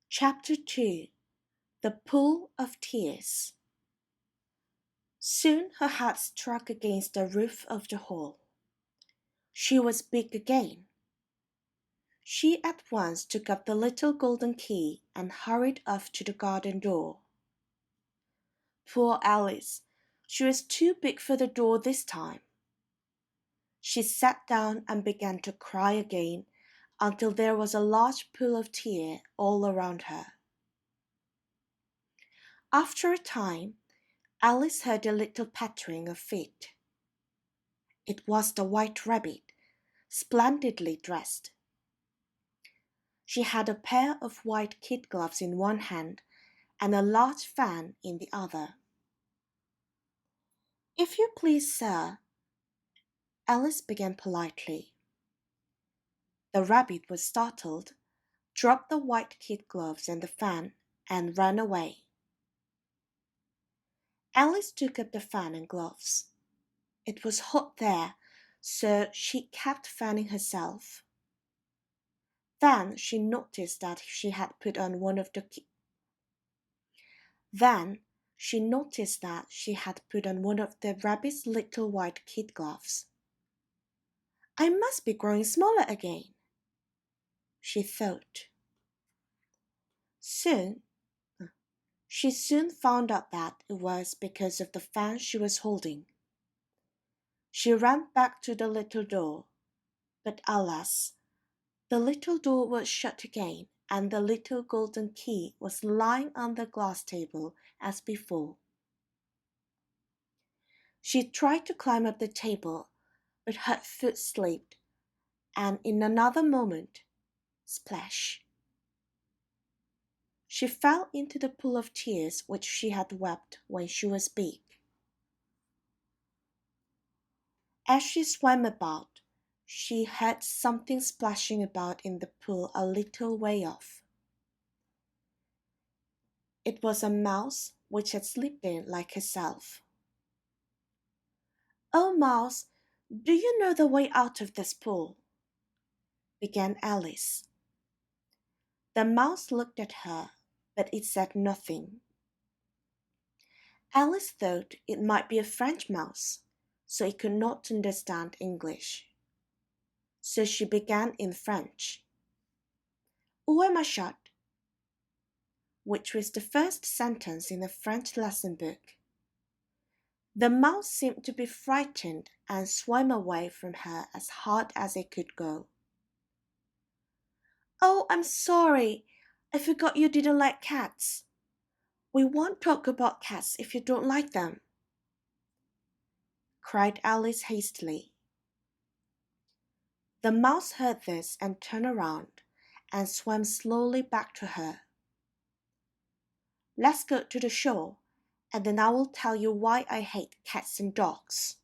Chapter 2 The Pool of Tears. Soon her head struck against the roof of the hall. She was big again. She at once took up the little golden key and hurried off to the garden door. Poor Alice! She was too big for the door this time. She sat down and began to cry again until there was a large pool of tears all around her. After a time, Alice heard a little pattering of feet. It was the White Rabbit, splendidly dressed. She had a pair of white kid gloves in one hand and a large fan in the other. "If you please, sir," Alice began politely. The rabbit was startled, dropped the white kid gloves and the fan, and ran away. Alice took up the fan and gloves. It was hot there, so she kept fanning herself. Then she noticed that she had put on one of the rabbit's little white kid gloves. "I must be growing smaller again," she thought. She soon found out that it was because of the fan she was holding. She ran back to the little door, but alas, the little door was shut again, and the little golden key was lying on the glass table as before. She tried to climb up the table, but her foot slipped, and in another moment, splash! She fell into the pool of tears which she had wept when she was big. As she swam about, she heard something splashing about in the pool a little way off. It was a mouse which had slipped in like herself. "Oh, Mouse, do you know the way out of this pool?" began Alice. The mouse looked at her, but it said nothing. Alice thought it might be a French mouse, so it could not understand English. So she began in French. "Où est ma chatte?" which was the first sentence in the French lesson book. The mouse seemed to be frightened and swam away from her as hard as it could go. "Oh, I'm sorry. I forgot you didn't like cats. We won't talk about cats if you don't like them," cried Alice hastily. The mouse heard this and turned around and swam slowly back to her. "Let's go to the shore, and then I will tell you why I hate cats and dogs."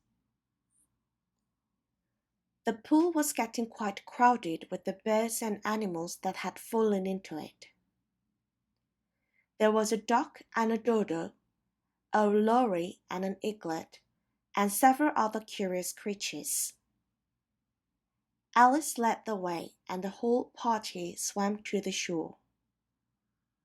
The pool was getting quite crowded with the birds and animals that had fallen into it. There was a duck and a dodo, a lory and an eaglet, and several other curious creatures. Alice led the way, and the whole party swam to the shore.